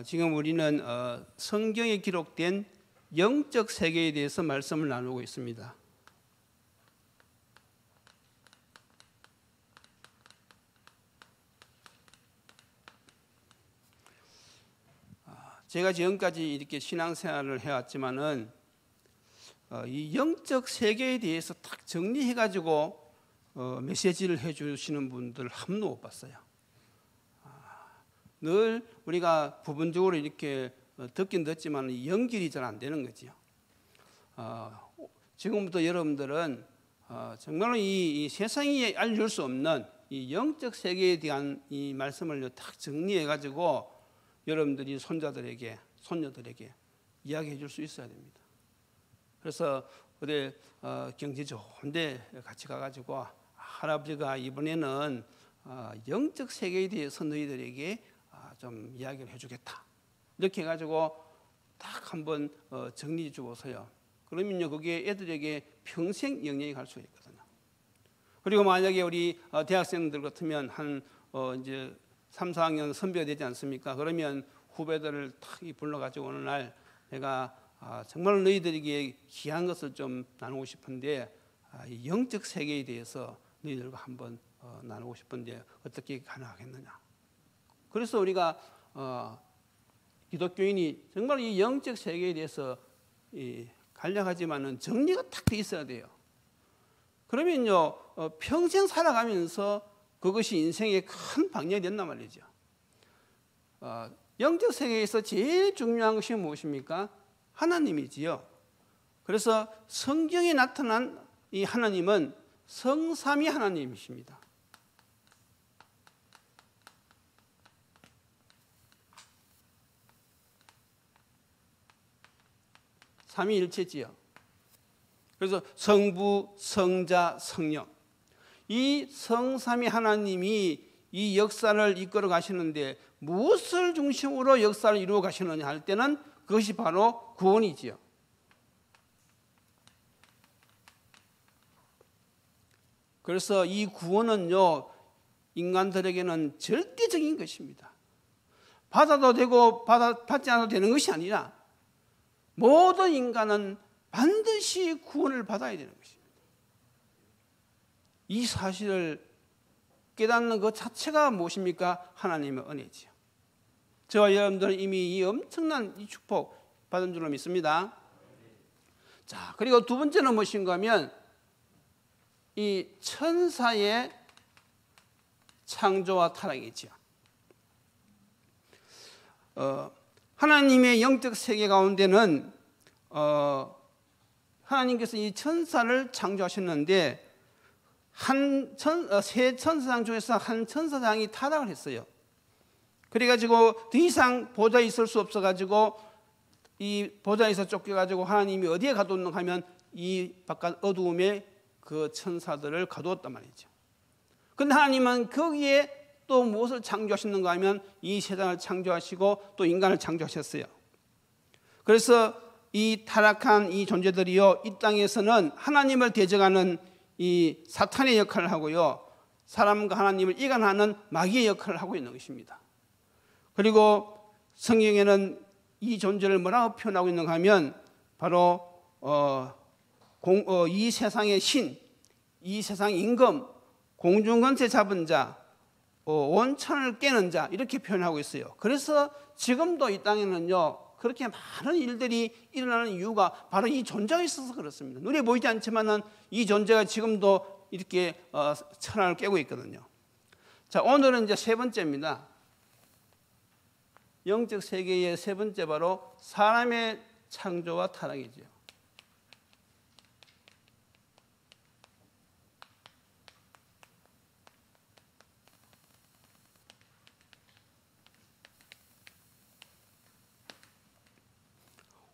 지금 우리는 성경에 기록된 영적 세계에 대해서 말씀을 나누고 있습니다. 제가 지금까지 이렇게 신앙생활을 해왔지만은 이 영적 세계에 대해서 딱 정리해가지고 메시지를 해주시는 분들 한 번도 못 봤어요. 늘 우리가 부분적으로 이렇게 듣긴 듣지만 연결이 잘 안 되는 거죠. 지금부터 여러분들은 정말로 이 세상이 알려줄 수 없는 이 영적 세계에 대한 이 말씀을 딱 정리해가지고 여러분들이 손자들에게, 손녀들에게 이야기해 줄 수 있어야 됩니다. 그래서 어디 경치 좋은데 같이 가가지고 할아버지가 이번에는 영적 세계에 대해서 너희들에게 좀 이야기를 해주겠다. 이렇게 해가지고 딱 한번 정리해 주고서요. 그러면요, 그게 애들에게 평생 영향이 갈 수 있거든요. 그리고 만약에 우리 대학생들 같으면 한 이제 3, 4학년 선배가 되지 않습니까? 그러면 후배들을 탁 불러가지고 어느 날 내가 정말 너희들에게 귀한 것을 좀 나누고 싶은데 이 영적 세계에 대해서 너희들과 한번 나누고 싶은데 어떻게 가능하겠느냐. 그래서 우리가 기독교인이 정말 이 영적 세계에 대해서 간략하지만은 정리가 딱 돼 있어야 돼요. 그러면요, 평생 살아가면서 그것이 인생의 큰 방향이 된단 말이죠. 영적 세계에서 제일 중요한 것이 무엇입니까? 하나님이지요. 그래서 성경에 나타난 이 하나님은 성삼위 하나님이십니다. 삼위일체지요. 그래서 성부, 성자, 성령. 이 성삼위 하나님이 이 역사를 이끌어 가시는데 무엇을 중심으로 역사를 이루어 가시느냐 할 때는 그것이 바로 구원이지요. 그래서 이 구원은요, 인간들에게는 절대적인 것입니다. 받아도 되고 받지 않아도 되는 것이 아니라 모든 인간은 반드시 구원을 받아야 되는 것입니다. 이 사실을 깨닫는 것 자체가 무엇입니까? 하나님의 은혜지요. 저와 여러분들은 이미 이 엄청난 이 축복 받은 줄로 믿습니다. 자, 그리고 두 번째는 무엇인가 하면 이 천사의 창조와 타락이지요. 하나님의 영적 세계 가운데는 하나님께서 이 천사를 창조하셨는데 세 천사장 중에서 한 천사장이 타락을 했어요. 그래가지고 더 이상 보좌에 있을 수 없어가지고 이 보좌에서 쫓겨가지고 하나님이 어디에 가두었는가 하면 이 바깥 어두움에 그 천사들을 가두었단 말이죠. 근데 하나님은 거기에 또 무엇을 창조하셨는가 하면 이 세상을 창조하시고 또 인간을 창조하셨어요. 그래서 이 타락한 이 존재들이요, 이 땅에서는 하나님을 대적하는 이 사탄의 역할을 하고요, 사람과 하나님을 이간하는 마귀의 역할을 하고 있는 것입니다. 그리고 성경에는 이 존재를 뭐라고 표현하고 있는가 하면 바로 이 세상의 신, 이 세상 임금, 공중권세 잡은 자, 온천을 깨는 자, 이렇게 표현하고 있어요. 그래서 지금도 이 땅에는요, 그렇게 많은 일들이 일어나는 이유가 바로 이 존재가 있어서 그렇습니다. 눈에 보이지 않지만은 이 존재가 지금도 이렇게 천하를 깨고 있거든요. 자, 오늘은 이제 세 번째입니다. 영적 세계의 세 번째 바로 사람의 창조와 타락이죠.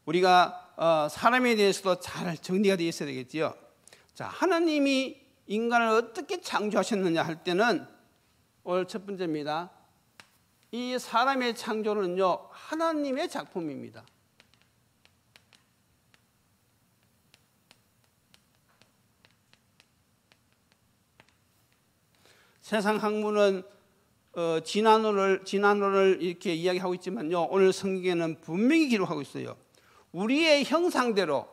우리가 사람에 대해서도 잘 정리가 되어 있어야 되겠지요. 자, 하나님이 인간을 어떻게 창조하셨느냐 할 때는 오늘 첫 번째입니다. 이 사람의 창조는요, 하나님의 작품입니다. 세상 학문은 진화론을 이렇게 이야기하고 있지만요, 오늘 성경에는 분명히 기록하고 있어요. 우리의 형상대로,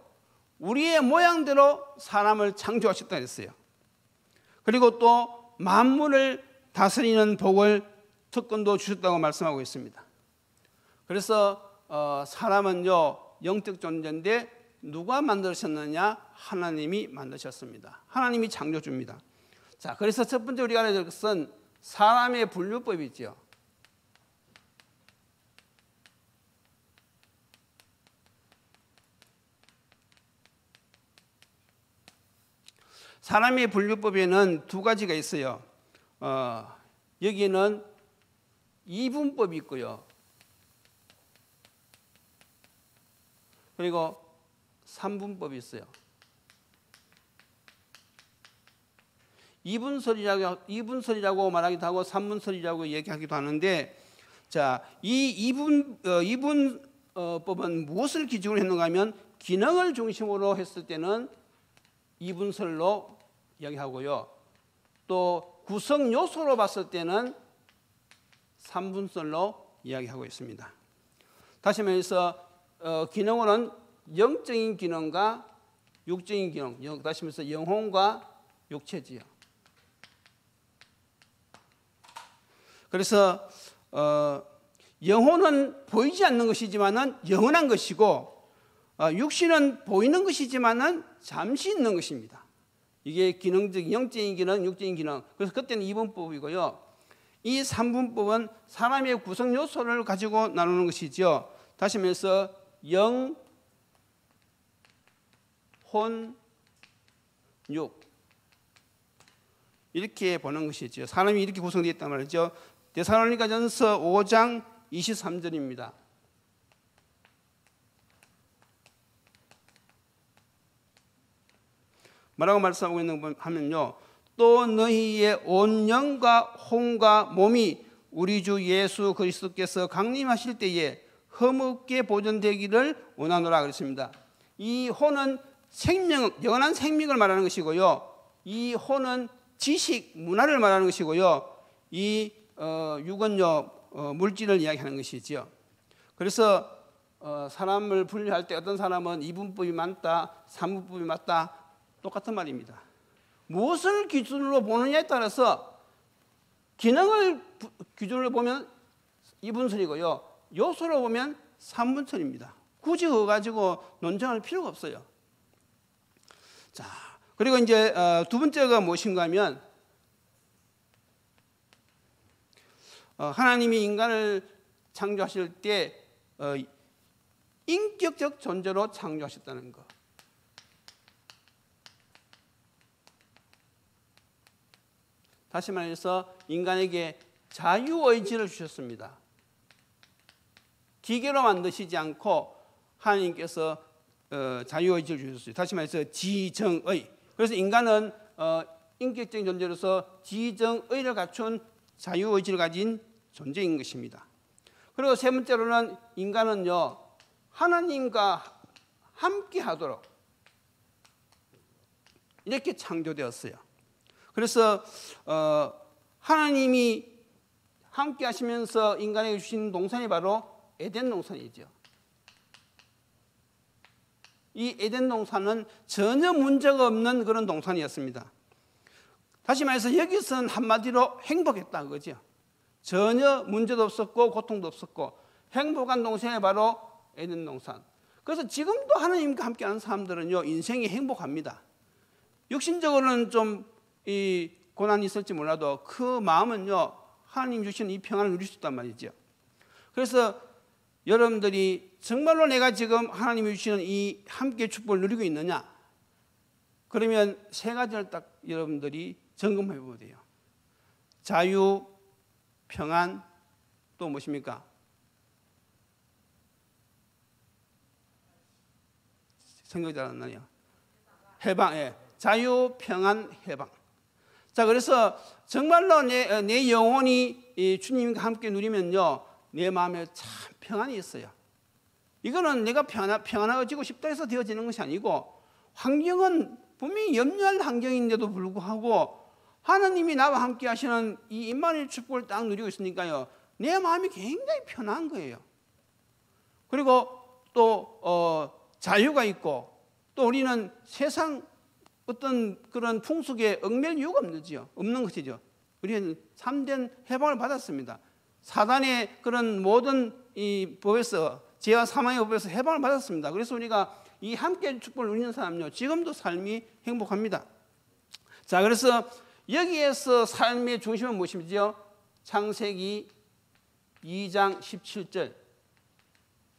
우리의 모양대로 사람을 창조하셨다 했어요. 그리고 또 만물을 다스리는 복을, 특권도 주셨다고 말씀하고 있습니다. 그래서 사람은요 영적 존재인데 누가 만드셨느냐? 하나님이 만드셨습니다. 하나님이 창조주입니다. 자, 그래서 첫 번째 우리가 알아야 될 것은 사람의 분류법이죠. 사람의 분류법에는 두 가지가 있어요. 여기는 이분법이 있고요. 그리고 삼분법이 있어요. 이분설이라고 말하기도 하고 삼분설이라고 얘기하기도 하는데, 자, 이 이분법은 무엇을 기준으로 했는가 하면 기능을 중심으로 했을 때는 이분설로 이야기하고요. 또 구성 요소로 봤을 때는 삼분설로 이야기하고 있습니다. 다시 말해서 기능으로는 영적인 기능과 육적인 기능, 다시 말해서 영혼과 육체지요. 그래서 영혼은 보이지 않는 것이지만은 영원한 것이고, 육신은 보이는 것이지만은 잠시 있는 것입니다. 이게 기능적인 영적인 기능, 육적인 기능. 그래서 그때는 이분법이고요. 이 삼분법은 사람의 구성 요소를 가지고 나누는 것이죠. 다시 말해서 영, 혼, 육, 이렇게 보는 것이죠. 사람이 이렇게 구성되어 있단 말이죠. 데살로니가전서 5장 23절입니다. 뭐라고 말씀하고 있는 하면요, 또 너희의 온 영과 혼과 몸이 우리 주 예수 그리스도께서 강림하실 때에 흠없게 보존되기를 원하노라 그랬습니다. 이 혼은 생명, 영원한 생명을 말하는 것이고요. 이 혼은 지식, 문화를 말하는 것이고요. 이 육은요, 물질을 이야기하는 것이지요. 그래서 사람을 분류할 때 어떤 사람은 이분법이 많다, 삼분법이 맞다, 똑같은 말입니다. 무엇을 기준으로 보느냐에 따라서 기능을 기준으로 보면 이분설이고요, 요소로 보면 삼분설입니다. 굳이 그거 가지고 논쟁할 필요가 없어요. 자, 그리고 이제 두 번째가 무엇인가 하면 하나님이 인간을 창조하실 때 인격적 존재로 창조하셨다는 것. 다시 말해서 인간에게 자유의지를 주셨습니다. 기계로 만드시지 않고 하나님께서 자유의지를 주셨어요. 다시 말해서 지정의. 그래서 인간은 인격적인 존재로서 지정의를 갖춘 자유의지를 가진 존재인 것입니다. 그리고 세 번째로는 인간은요, 하나님과 함께 하도록 이렇게 창조되었어요. 그래서 하나님이 함께 하시면서 인간에게 주신 동산이 바로 에덴 동산이죠. 이 에덴 동산은 전혀 문제가 없는 그런 동산이었습니다. 다시 말해서 여기서는 한마디로 행복했다 그거죠. 전혀 문제도 없었고 고통도 없었고 행복한 동산이 바로 에덴 동산. 그래서 지금도 하나님과 함께하는 사람들은요, 인생이 행복합니다. 육신적으로는 좀 이 고난이 있을지 몰라도 그 마음은요, 하나님 주신 이 평안을 누릴 수 있단 말이죠. 그래서 여러분들이 정말로 내가 지금 하나님이 주시는 이 함께 축복을 누리고 있느냐? 그러면 세 가지를 딱 여러분들이 점검해 보면 돼요. 자유, 평안, 또 무엇입니까? 생각이 잘 안 나요. 해방, 예. 자유, 평안, 해방. 자, 그래서 정말로 내 영혼이 주님과 함께 누리면요, 내 마음에 참 평안이 있어요. 이거는 내가 평안해지고 싶다 해서 되어지는 것이 아니고, 환경은 분명히 염려할 환경인데도 불구하고 하나님이 나와 함께 하시는 이 임마누엘 축복을 딱 누리고 있으니까요, 내 마음이 굉장히 편한 거예요. 그리고 또 자유가 있고, 또 우리는 세상 어떤 그런 풍속에 얽매일 이유가 없는 것이죠. 우리는 참된 해방을 받았습니다. 사단의 그런 모든 이 법에서, 죄와 사망의 법에서 해방을 받았습니다. 그래서 우리가 이 함께 축복을 누리는 사람은요, 지금도 삶이 행복합니다. 자, 그래서 여기에서 삶의 중심은 무엇이죠? 창세기 2장 17절,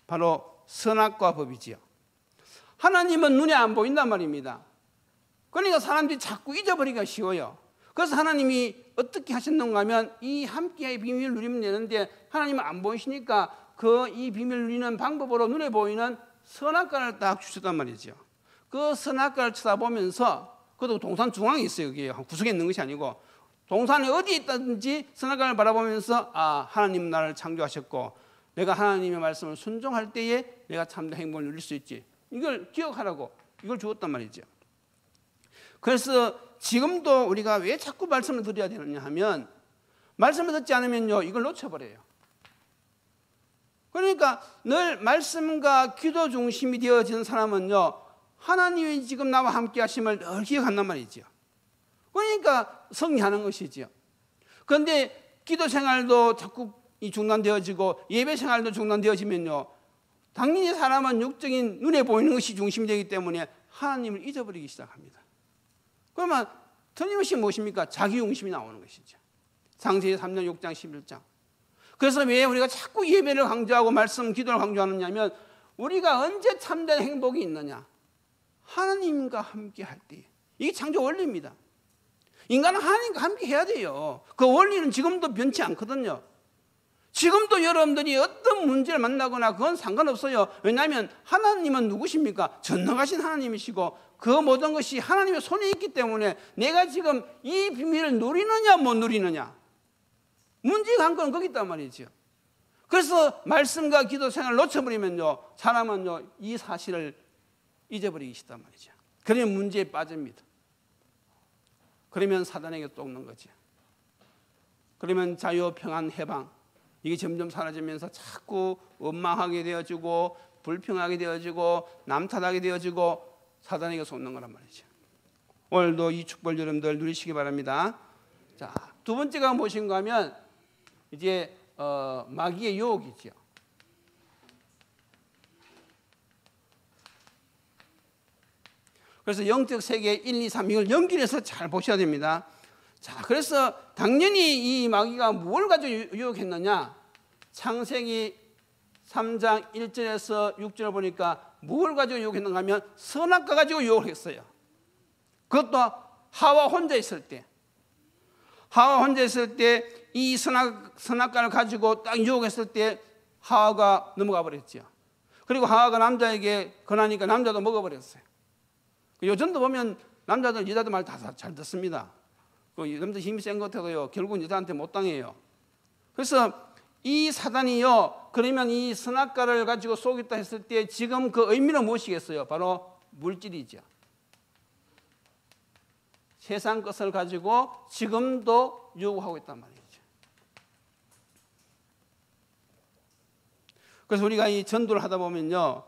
바로 선악과 법이지요. 하나님은 눈에 안 보인단 말입니다. 그러니까 사람들이 자꾸 잊어버리기가 쉬워요. 그래서 하나님이 어떻게 하셨는가 하면 이 함께의 비밀을 누리면 되는데, 하나님은 안 보이시니까 그 이 비밀을 누리는 방법으로 눈에 보이는 선악과를 딱 주셨단 말이죠. 그 선악과를 쳐다보면서, 그것도 동산 중앙에 있어요. 그게 구석에 있는 것이 아니고 동산에 어디에 있든지 선악과를 바라보면서, 아, 하나님 나를 창조하셨고 내가 하나님의 말씀을 순종할 때에 내가 참된 행복을 누릴 수 있지, 이걸 기억하라고 이걸 주었단 말이죠. 그래서 지금도 우리가 왜 자꾸 말씀을 드려야 되느냐 하면, 말씀을 듣지 않으면요, 이걸 놓쳐버려요. 그러니까 늘 말씀과 기도 중심이 되어지는 사람은요, 하나님이 지금 나와 함께 하심을 늘 기억한단 말이죠. 그러니까 승리하는 것이죠. 그런데 기도 생활도 자꾸 중단되어지고 예배 생활도 중단되어지면요, 당연히 사람은 육적인 눈에 보이는 것이 중심이 되기 때문에 하나님을 잊어버리기 시작합니다. 그러면 틀림없이 무엇입니까? 자기 중심이 나오는 것이죠. 창세기 3장 6장 11장. 그래서 왜 우리가 자꾸 예배를 강조하고 말씀, 기도를 강조하느냐면, 우리가 언제 참된 행복이 있느냐? 하나님과 함께 할 때. 이게 창조 원리입니다. 인간은 하나님과 함께 해야 돼요. 그 원리는 지금도 변치 않거든요. 지금도 여러분들이 어떤 문제를 만나거나 그건 상관없어요. 왜냐하면 하나님은 누구십니까? 전능하신 하나님이시고 그 모든 것이 하나님의 손에 있기 때문에 내가 지금 이 비밀을 누리느냐 못 누리느냐, 문제가 한 건 거기 있단 말이죠. 그래서 말씀과 기도 생활을 놓쳐버리면요, 사람은요 이 사실을 잊어버리기 쉽단 말이죠. 그러면 문제에 빠집니다. 그러면 사단에게 쫓는 거죠. 그러면 자유, 평안, 해방, 이게 점점 사라지면서 자꾸 원망하게 되어지고 불평하게 되어지고 남 탓하게 되어지고 사단에게 쏟는 거란 말이죠. 오늘도 이 축복 여러분들 누리시기 바랍니다. 자, 두 번째가 무엇인가 하면 이제 마귀의 유혹이죠. 그래서 영적 세계 1, 2, 3 이걸 연결해서 잘 보셔야 됩니다. 자, 그래서 당연히 이 마귀가 뭘 가지고 유혹했느냐? 창세기 3장 1절에서 6절을 보니까 뭘 가지고 유혹했는가 하면 선악과 가지고 유혹을 했어요. 그것도 하와 혼자 있을 때. 하와 혼자 있을 때 이 선악과를 가지고 딱 유혹했을 때 하와가 넘어가 버렸죠. 그리고 하와가 남자에게 권하니까 남자도 먹어버렸어요. 요즘도 보면 남자들 여자들 말 다 잘 듣습니다. 남자 힘이 센 것 같아도요, 결국은 여자한테 못 당해요. 그래서 이 사단이요, 그러면 이 선악과를 가지고 속였다 했을 때 지금 그 의미는 무엇이겠어요? 바로 물질이죠. 세상 것을 가지고 지금도 유혹하고 있단 말이죠. 그래서 우리가 이 전도를 하다 보면요,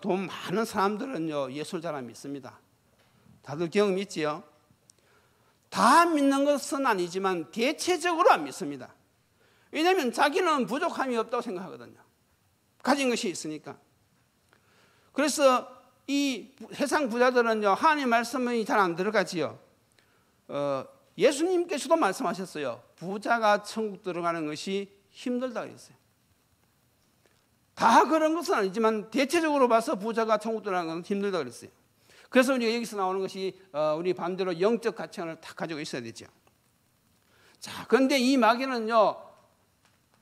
돈 많은 사람들은요 예수를 잘 안 믿습니다. 다들 경험 있지요? 다 믿는 것은 아니지만 대체적으로 안 믿습니다. 왜냐하면 자기는 부족함이 없다고 생각하거든요. 가진 것이 있으니까. 그래서 이 세상 부자들은요, 하나님의 말씀이 잘 안 들어가지요. 예수님께서도 말씀하셨어요. 부자가 천국 들어가는 것이 힘들다 그랬어요. 다 그런 것은 아니지만 대체적으로 봐서 부자가 천국 들어가는 것은 힘들다 그랬어요. 그래서 우리가 여기서 나오는 것이 우리 반대로 영적 가치관을 다 가지고 있어야 되죠. 자, 그런데 이 마귀는요,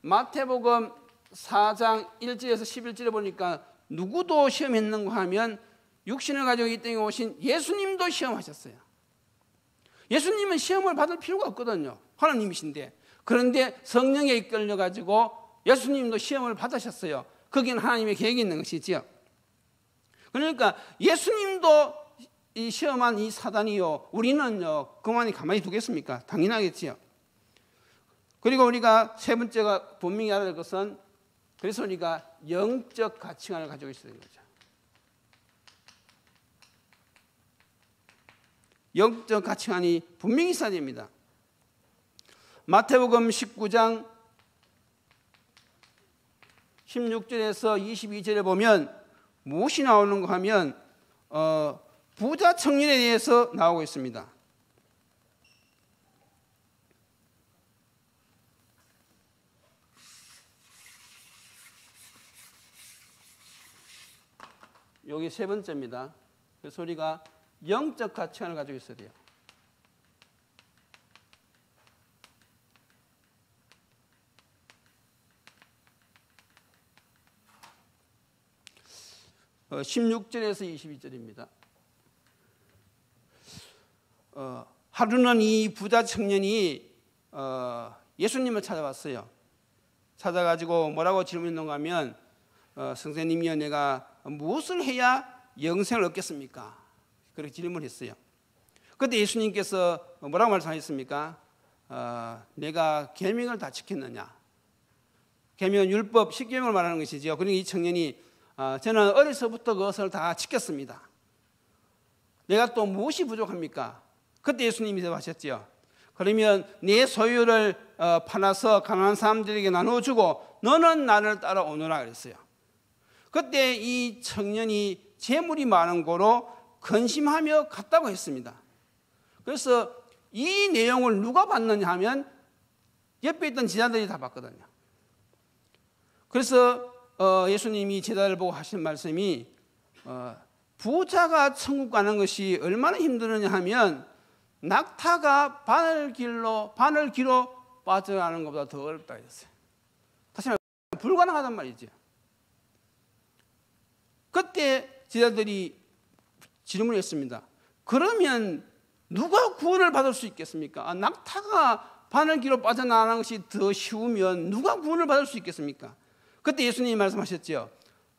마태복음 4장 1절에서 11절에 보니까 누구도 시험했는가 하면 육신을 가지고 이 땅에 오신 예수님도 시험하셨어요. 예수님은 시험을 받을 필요가 없거든요. 하나님이신데. 그런데 성령에 이끌려 가지고 예수님도 시험을 받으셨어요. 거기는 하나님의 계획이 있는 것이지요. 그러니까 예수님도 이 시험한 이 사단이요, 우리는요 그만이 가만히 두겠습니까? 당연하겠지요. 그리고 우리가 세 번째가 분명히 알아야 할 것은, 그래서 우리가 영적 가치관을 가지고 있어야 되는 거죠. 영적 가치관이 분명히 있어야 됩니다. 마태복음 19장 16절에서 22절에 보면 무엇이 나오는가 하면 부자 청년에 대해서 나오고 있습니다. 여기 세 번째입니다. 그래서 우리가 영적 가치관을 가지고 있어야 돼요. 어, 16절에서 22절입니다. 하루는 이 부자 청년이 예수님을 찾아왔어요. 찾아가지고 뭐라고 질문했는가 하면 선생님이여, 내가 무엇을 해야 영생을 얻겠습니까? 그렇게 질문했어요. 그때 예수님께서 뭐라고 말씀하셨습니까? 내가 계명을 다 지켰느냐? 계명은 율법 10계명을 말하는 것이죠. 그러니까 이 청년이 저는 어려서부터 그것을 다 지켰습니다. 내가 또 무엇이 부족합니까? 그때 예수님이 대답하셨죠. 그러면 내 소유를 팔아서 가난한 사람들에게 나눠주고 너는 나를 따라오너라 그랬어요. 그때 이 청년이 재물이 많은 고로 근심하며 갔다고 했습니다. 그래서 이 내용을 누가 봤느냐 하면 옆에 있던 제자들이 다 봤거든요. 그래서 예수님이 제자를 보고 하신 말씀이 부자가 천국 가는 것이 얼마나 힘드느냐 하면 낙타가 바늘길로 빠져가는 것보다 더 어렵다 했어요. 다시 말해 불가능하단 말이죠. 그때 제자들이 질문했습니다. 그러면 누가 구원을 받을 수 있겠습니까? 낙타가 바늘길로 빠져나가는 것이 더 쉬우면 누가 구원을 받을 수 있겠습니까? 그때 예수님이 말씀하셨죠.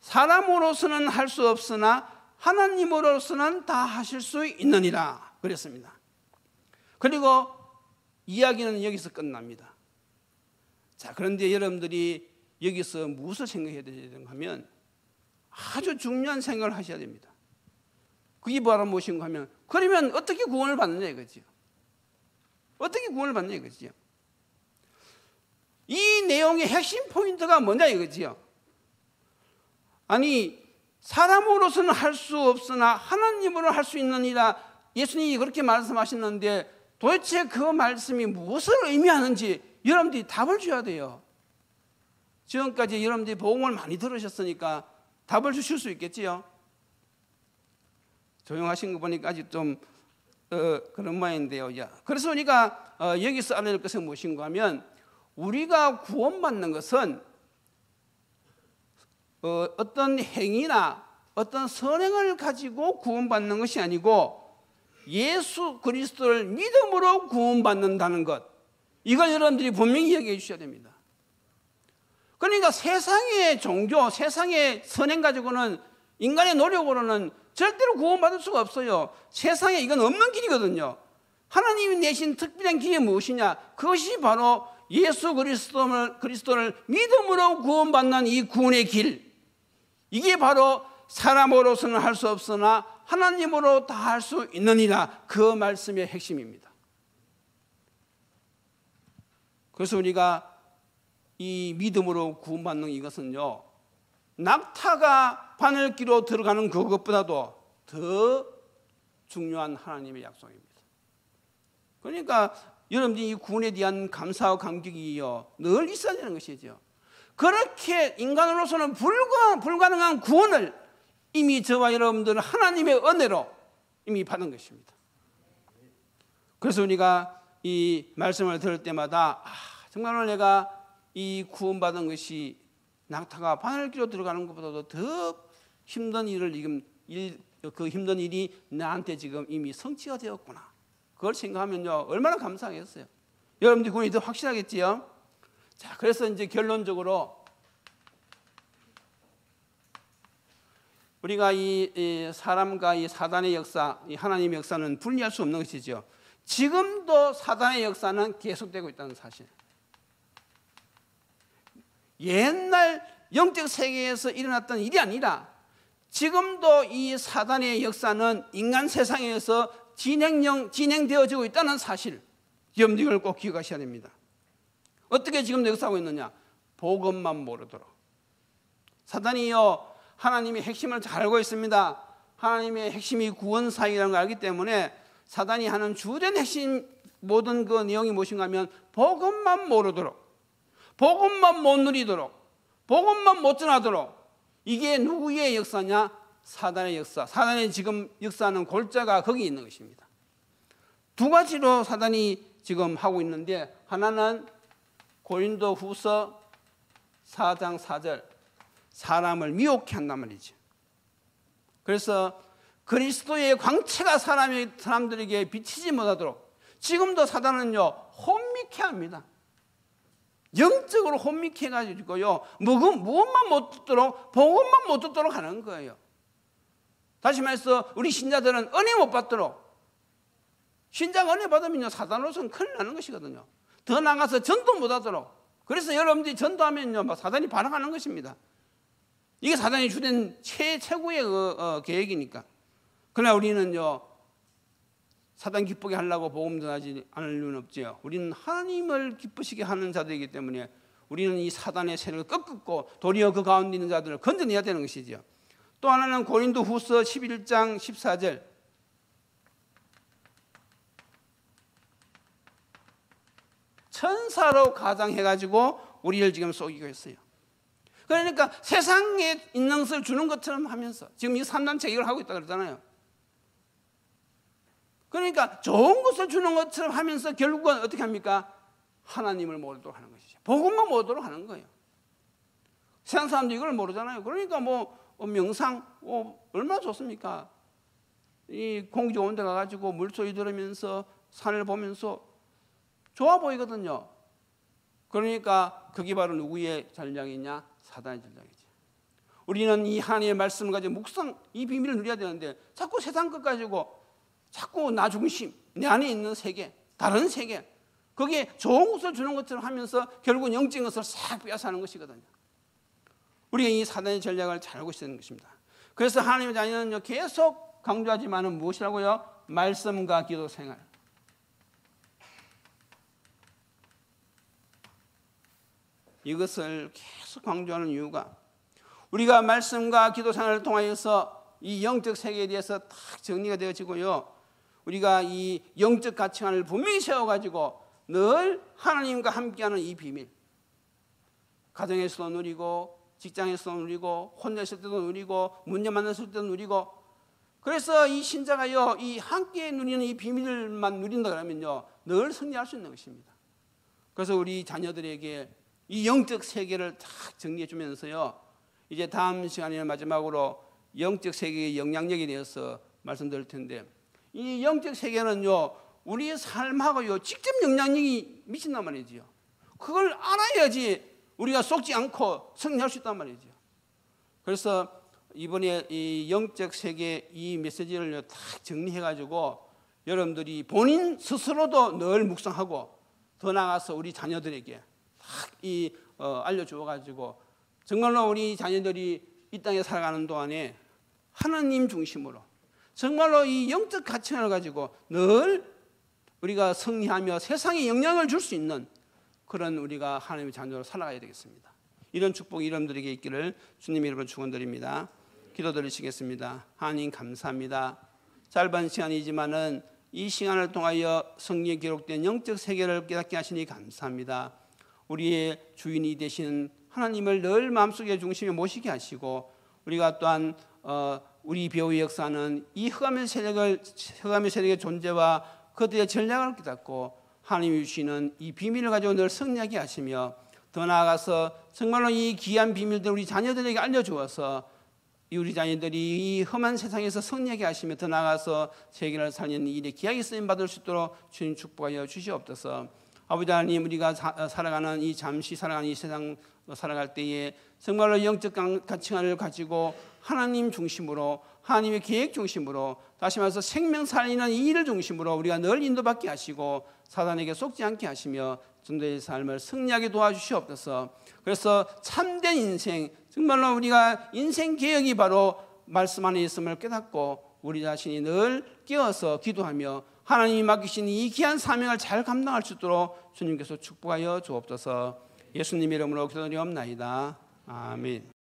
사람으로서는 할 수 없으나 하나님으로서는 다 하실 수 있느니라 그랬습니다. 그리고 이야기는 여기서 끝납니다. 자, 그런데 여러분들이 여기서 무엇을 생각해야 되는가 하면 아주 중요한 생각을 하셔야 됩니다. 그게 바로 무엇인가 하면, 그러면 어떻게 구원을 받느냐 이거지요. 어떻게 구원을 받느냐 이거지요. 이 내용의 핵심 포인트가 뭐냐 이거지요. 아니, 사람으로서는 할 수 없으나 하나님으로 할 수 있느니라 예수님이 그렇게 말씀하셨는데 도대체 그 말씀이 무엇을 의미하는지 여러분들이 답을 줘야 돼요. 지금까지 여러분들이 복음을 많이 들으셨으니까 답을 주실 수 있겠지요. 조용하신 거 보니까 아직 좀 그런 모양인데요. 그래서 우리가 여기서 알아야 될 것은 무엇인가 하면, 우리가 구원받는 것은 어떤 행위나 어떤 선행을 가지고 구원받는 것이 아니고 예수 그리스도를 믿음으로 구원받는다는 것, 이걸 여러분들이 분명히 이야기해 주셔야 됩니다. 그러니까 세상의 종교, 세상의 선행 가지고는, 인간의 노력으로는 절대로 구원받을 수가 없어요. 세상에 이건 없는 길이거든요. 하나님이 내신 특별한 길이 무엇이냐? 그것이 바로 예수 그리스도를 믿음으로 구원받는 이 구원의 길. 이게 바로 사람으로서는 할 수 없으나 하나님으로 다 할 수 있느니라, 그 말씀의 핵심입니다. 그래서 우리가 이 믿음으로 구원받는 이것은요, 낙타가 바늘기로 들어가는 그것보다도 더 중요한 하나님의 약속입니다. 그러니까 여러분들이 이 구원에 대한 감사와 감격이요 늘 있어야 되는 것이죠. 그렇게 인간으로서는 불가능한 구원을 이미 저와 여러분들은 하나님의 은혜로 이미 받은 것입니다. 그래서 우리가 이 말씀을 들을 때마다 정말로 내가 이 구원받은 것이 낙타가 바늘기로 들어가는 것보다도 더 힘든 그 힘든 일이 나한테 지금 이미 성취가 되었구나. 그걸 생각하면요 얼마나 감사하겠어요. 여러분들이 구원이 더 확실하겠지요. 자, 그래서 이제 결론적으로 우리가 이 사람과 이 사단의 역사, 이 하나님의 역사는 분리할 수 없는 것이죠. 지금도 사단의 역사는 계속되고 있다는 사실. 옛날 영적 세계에서 일어났던 일이 아니라 지금도 이 사단의 역사는 인간 세상에서 진행되어지고 있다는 사실, 여러분들 이걸 꼭 기억하셔야 됩니다. 어떻게 지금도 역사하고 있느냐? 복음만 모르도록. 사단이요, 하나님의 핵심을 잘 알고 있습니다. 하나님의 핵심이 구원사역이라는 걸 알기 때문에 사단이 하는 주된 핵심 모든 그 내용이 무엇인가 하면 복음만 모르도록, 복음만 못 누리도록, 복음만 못 전하도록. 이게 누구의 역사냐? 사단의 역사. 사단의 지금 역사는 골자가 거기 있는 것입니다. 두 가지로 사단이 지금 하고 있는데, 하나는 고린도후서 4장 4절, 사람을 미혹해 한단 말이죠. 그래서 그리스도의 광채가 사람들에게 비치지 못하도록 지금도 사단은요, 혼미케 합니다. 영적으로 혼미케 해가지고요, 무엇만 못 듣도록, 복음만 못 듣도록 하는 거예요. 다시 말해서 우리 신자들은 은혜 못 받도록, 신자가 은혜 받으면요, 사단으로서는 큰일 나는 것이거든요. 더 나가서 전도 못 하도록. 그래서 여러분들이 전도하면요, 막 사단이 반항하는 것입니다. 이게 사단이 주된 최고의 계획이니까. 그러나 우리는요, 사단 기쁘게 하려고 복음 전하지 않을 이유는 없지요. 우리는 하나님을 기쁘시게 하는 자들이기 때문에 우리는 이 사단의 세력을 꺾고 도리어 그 가운데 있는 자들을 건져내야 되는 것이지요. 또 하나는 고린도후서 11장 14절, 천사로 가장해가지고 우리를 지금 속이고 있어요. 그러니까 세상에 있는 것을 주는 것처럼 하면서 지금 이 3단체 이걸 하고 있다 그러잖아요. 그러니까 좋은 것을 주는 것처럼 하면서 결국은 어떻게 합니까? 하나님을 모르도록 하는 것이죠. 복음만 모르도록 하는 거예요. 세상 사람들이 이걸 모르잖아요. 그러니까 명상 얼마나 좋습니까? 이 공기 좋은 데 가가지고 물소리 들으면서 산을 보면서 좋아 보이거든요. 그러니까 그게 바로 누구의 전략이냐? 사단의 전략이죠. 우리는 이 하나님의 말씀을 가지고 묵상, 이 비밀을 누려야 되는데 자꾸 세상 것 가지고 자꾸 나 중심, 내 안에 있는 세계, 다른 세계, 거기에 좋은 것을 주는 것처럼 하면서 결국은 영적인 것을 싹 빼앗아는 것이거든요. 우리가 이 사단의 전략을 잘 알고 있어야 되는 것입니다. 그래서 하나님의 자녀는 계속 강조하지만은 무엇이라고요? 말씀과 기도 생활. 이것을 계속 강조하는 이유가 우리가 말씀과 기도 생활을 통하여서 이 영적 세계에 대해서 딱 정리가 되어지고요. 우리가 이 영적 가치관을 분명히 세워가지고 늘 하나님과 함께하는 이 비밀, 가정에서도 누리고 직장에서도 누리고 혼자 있을 때도 누리고 문제 만났을 때도 누리고, 그래서 이 신자가요, 이 함께 누리는 이 비밀만 누린다 그러면요, 늘 승리할 수 있는 것입니다. 그래서 우리 자녀들에게 이 영적 세계를 딱 정리해 주면서요, 이제 다음 시간에는 마지막으로 영적 세계의 영향력에 대해서 말씀드릴 텐데, 이 영적 세계는요, 우리의 삶하고요 직접 영향력이 미친단 말이지요. 그걸 알아야지 우리가 속지 않고 승리할 수 있단 말이죠. 그래서 이번에 이 영적 세계 이 메시지를 딱 정리해가지고 여러분들이 본인 스스로도 늘 묵상하고 더 나아가서 우리 자녀들에게 딱 알려주어가지고 정말로 우리 자녀들이 이 땅에 살아가는 동안에 하나님 중심으로 정말로 이 영적 가치관을 가지고 늘 우리가 승리하며 세상에 영향을 줄 수 있는 그런 우리가 하나님의 자녀로 살아가야 되겠습니다. 이런 축복이 여러분들에게 있기를 주님 이름으로 축원드립니다. 기도드리시겠습니다. 하나님 감사합니다. 짧은 시간이지만은 이 시간을 통하여 성경에 기록된 영적 세계를 깨닫게 하시니 감사합니다. 우리의 주인이 되신 하나님을 늘 마음속에 중심에 모시게 하시고, 우리가 또한 우리 배우의 역사는 이 흑암의 세력의 존재와 그들의 전략을 깨닫고 하나님이 주시는 이 비밀을 가지고 늘 승리하게 하시며, 더 나아가서 정말로 이 귀한 비밀들을 우리 자녀들에게 알려주어서 우리 자녀들이 이 험한 세상에서 승리하게 하시며, 더 나아가서 세계를 살리는 일에 귀하게 쓰임받을 수 있도록 주님 축복하여 주시옵소서. 아버지 하나님, 우리가 살아가는 이 잠시 살아가는 이 세상 살아갈 때에 정말로 영적 가치관을 가지고 하나님 중심으로, 하나님의 계획 중심으로, 다시 말해서 생명 살리는 이 일을 중심으로 우리가 늘 인도받게 하시고 사단에게 속지 않게 하시며 전도의 삶을 승리하게 도와주시옵소서. 그래서 참된 인생, 정말로 우리가 인생 개혁이 바로 말씀 안에 있음을 깨닫고 우리 자신이 늘 깨어서 기도하며 하나님이 맡기신 이 귀한 사명을 잘 감당할 수 있도록 주님께서 축복하여 주옵소서. 예수님 이름으로 기도드리옵나이다. 아멘.